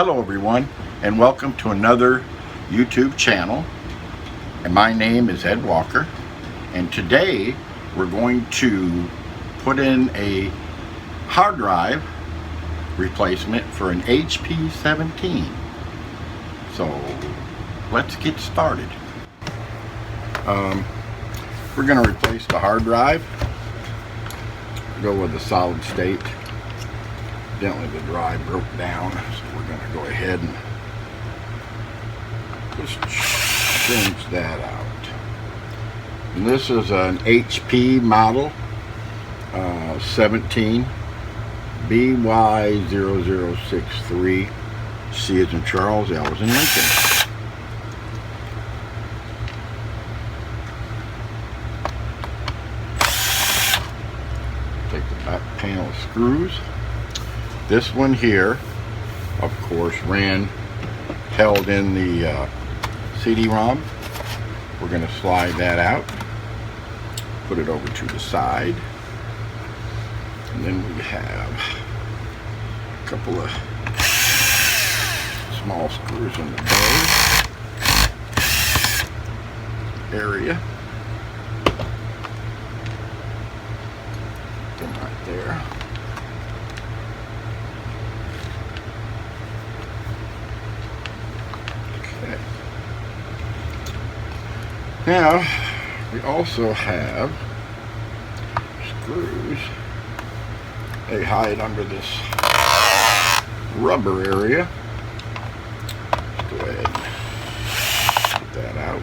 Hello everyone, and welcome to another YouTube channel. And my name is Ed Walker, and today we're going to put in a hard drive replacement for an HP 17. So let's get started. We're going to replace the hard drive. Go with the solid state. Evidently the drive broke down, so we're going to go ahead and just change that out. And this is an HP model 17 BY0063. C as in Charles, L as in Lincoln. Take the back panel of screws. This one here, of course, held in the CD-ROM. We're going to slide that out, put it over to the side, and then we have a couple of small screws in the bow area. Put them right there. Now, we also have screws. They hide under this rubber area. Let's go ahead and get that out.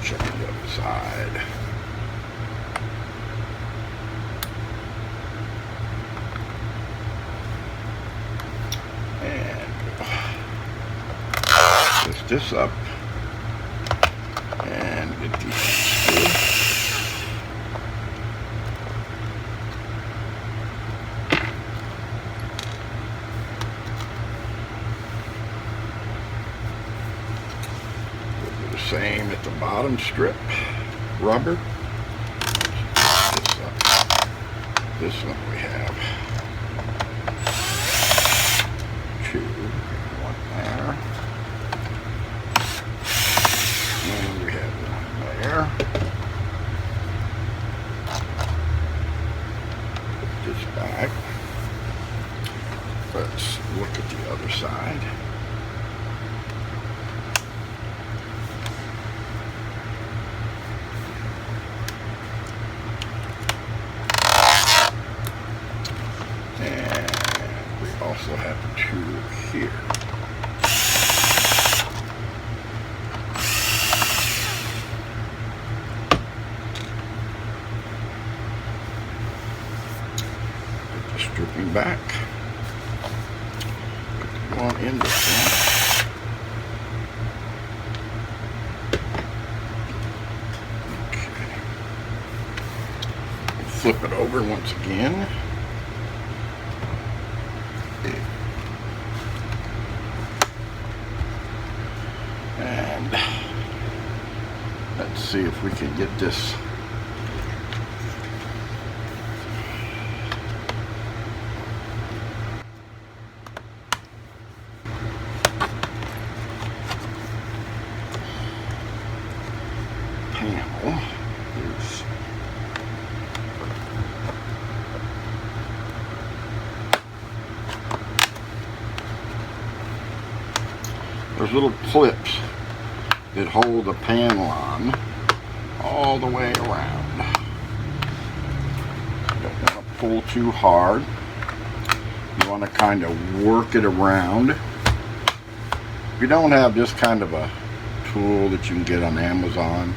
Check the other side. And lift this up and get these screws. Same at the bottom strip, rubber. This one we have two, one there, and we have one there. Put this back. Let's look at the other side. Also have two here. Put the stripping back. Put the one in the front. Okay. Flip it over once again. And let's see if we can get this panel loose. There's little clips that hold the panel on all the way around. You don't want to pull too hard. You want to kind of work it around. If you don't have this kind of a tool that you can get on Amazon,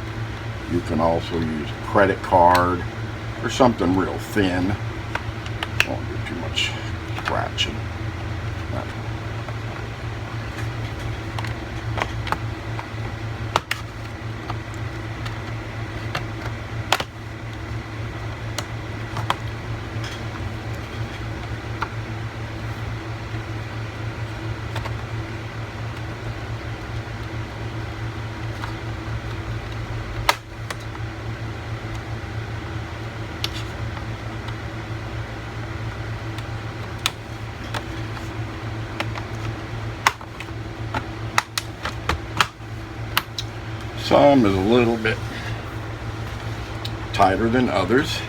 you can also use a credit card or something real thin. Won't do too much scratching. Some is a little bit tighter than others.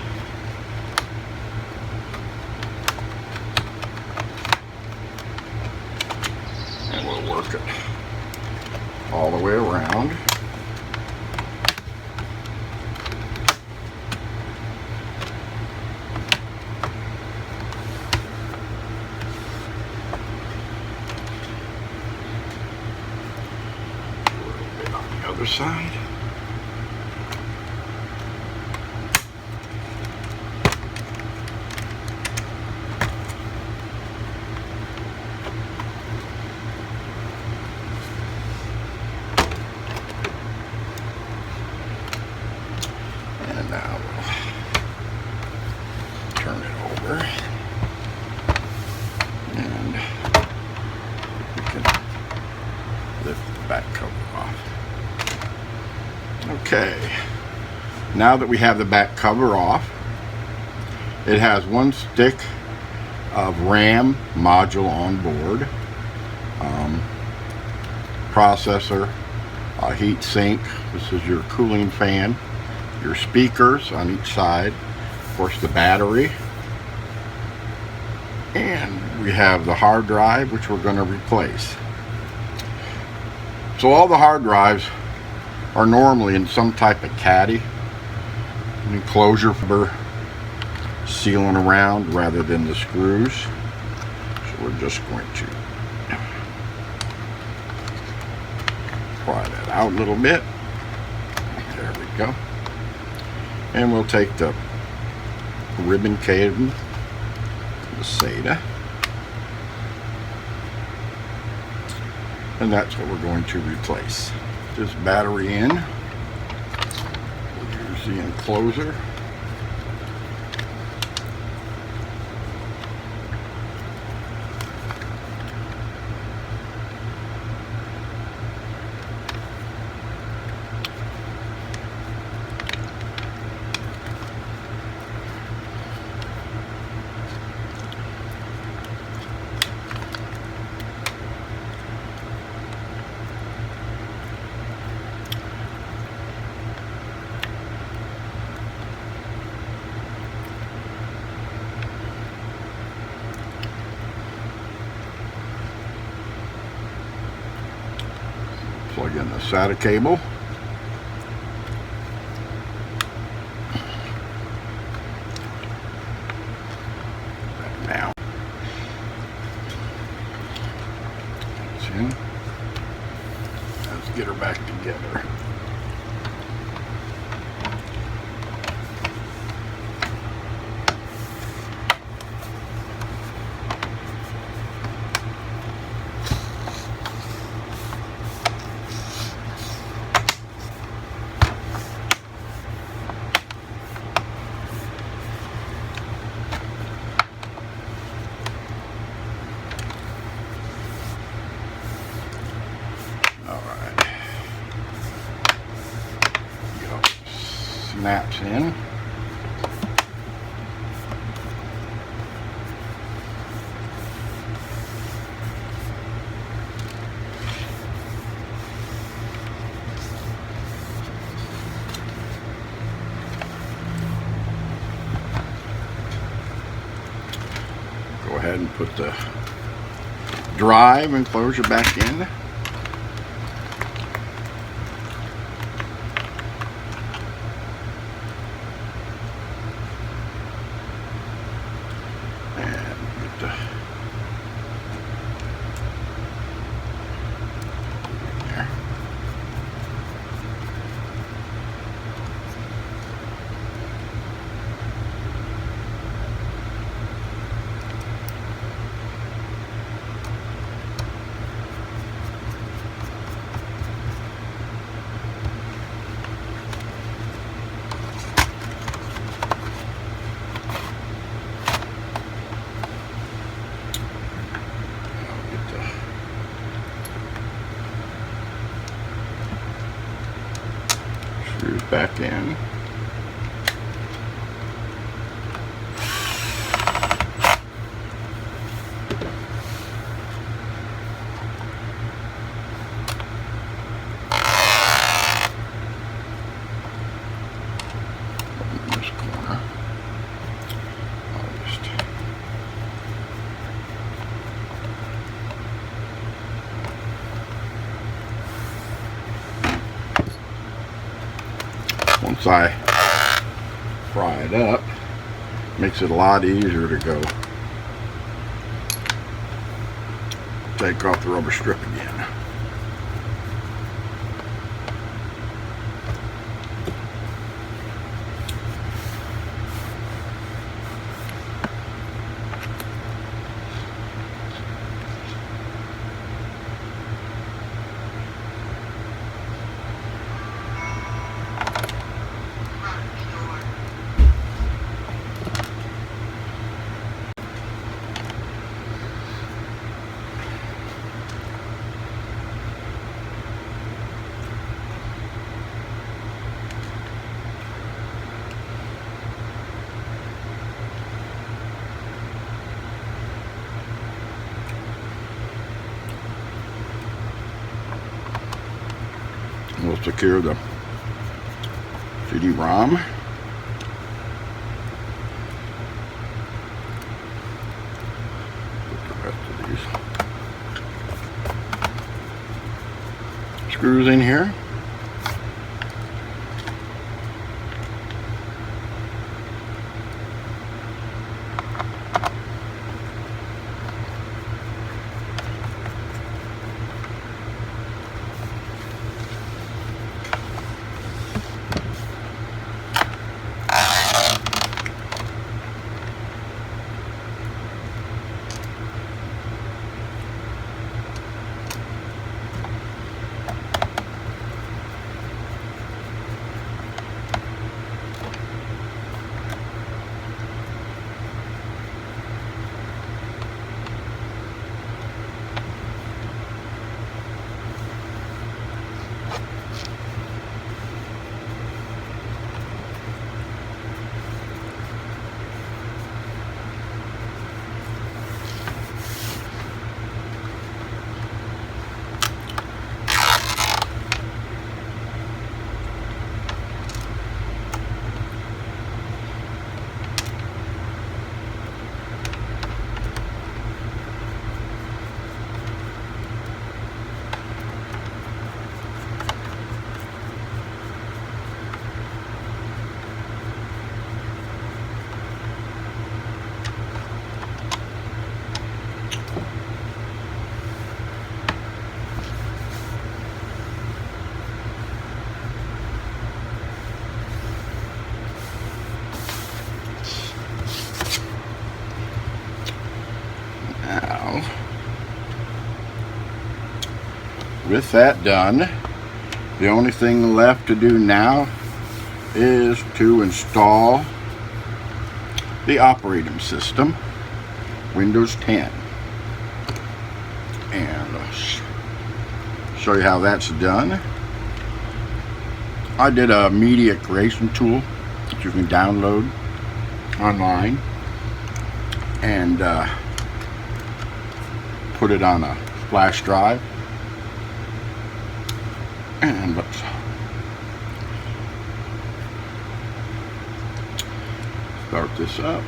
And we'll work it all the way around. Other side. And now we'll turn it over, and we can lift the back cover off. Okay, now that we have the back cover off, it has one stick of RAM module on board, processor, a heat sink. This is your cooling fan, your speakers on each side, of course the battery, and we have the hard drive, which we're going to replace. So all the hard drives are normally in some type of caddy, an enclosure for sealing around rather than the screws. So we're just going to pry that out a little bit. There we go. And we'll take the ribbon cable, the SATA, and that's what we're going to replace. This battery in, we'll use the enclosure. Plug in the SATA cable. Now, it's in. Let's get her back together. Snaps in. Go ahead and put the drive enclosure back in. Screws back in. once I fry it up, makes it a lot easier to go take off the rubber strip again. We'll secure the CD-ROM. Put the rest of these screws in here. Now, with that done, the only thing left to do now is to install the operating system, Windows 10. And I'll show you how that's done. I did a media creation tool that you can download online and put it on a flash drive. And let's start this up.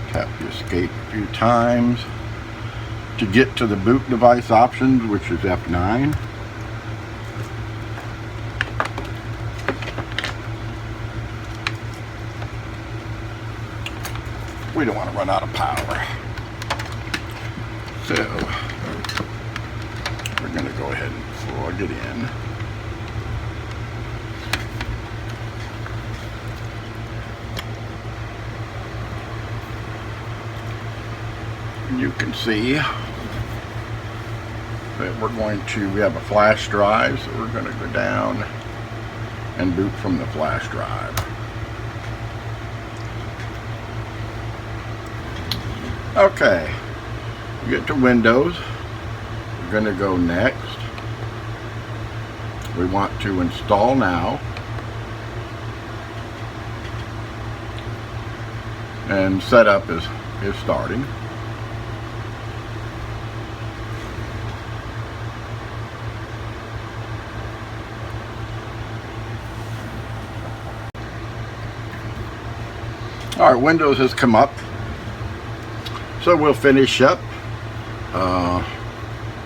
Tap the escape a few times to get to the boot device options, which is F9. We don't want to run out of power. So we're going to go ahead and plug it in. You can see that we have a flash drive, so we're going to go down and boot from the flash drive. Okay, we get to Windows. We're going to go next. We want to install now. And setup is starting. Alright, Windows has come up. So we'll finish up.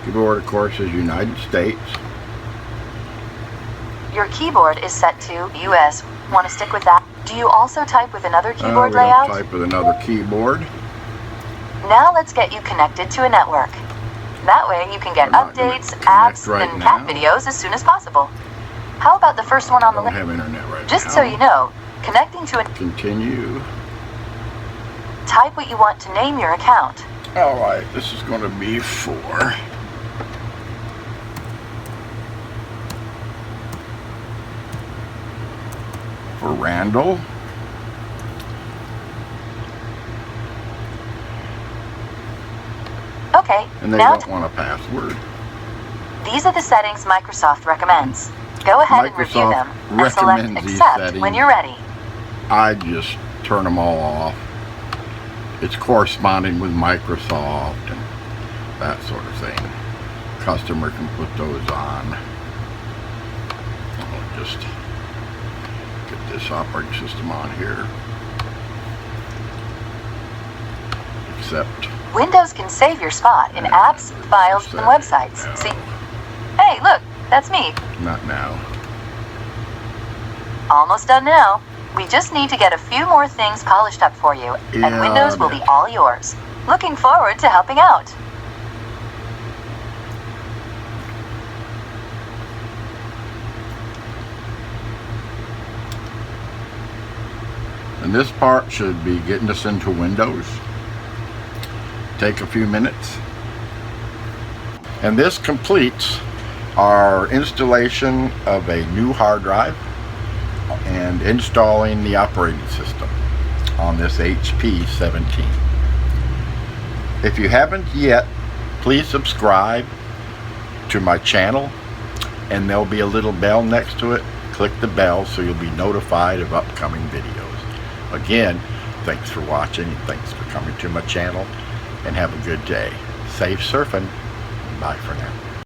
Keyboard, of course, is United States. Your keyboard is set to US. Want to stick with that? Do you also type with another keyboard we don't layout? type with another keyboard. Now let's get you connected to a network. That way you can get I'm not gonna updates, connect apps, right and cat now. videos as soon as possible. How about the first one on the Don't list? have internet right now. Just so you know, connecting to a... Continue. Type what you want to name your account. Alright, this is going to be for Randall. Okay, And they now don't want a password. these are the settings Microsoft recommends. Go ahead and review Microsoft them and select recommends these Accept settings. when you're ready. I just turn them all off. It's corresponding with Microsoft and that sort of thing. Customer can put those on. I'll just get this operating system on here. Accept. Windows can save your spot in apps, files, and websites. No. See? Hey, look, that's me. Not now. Almost done now. We just need to get a few more things polished up for you, and Yeah, Windows will be all yours. Looking forward to helping out. And this part should be getting us into Windows. Take a few minutes. And this completes our installation of a new hard drive and installing the operating system on this HP 17. If you haven't yet, please subscribe to my channel, and there'll be a little bell next to it. Click the bell so you'll be notified of upcoming videos. Again, thanks for watching, and thanks for coming to my channel, and have a good day. Safe surfing. Bye for now.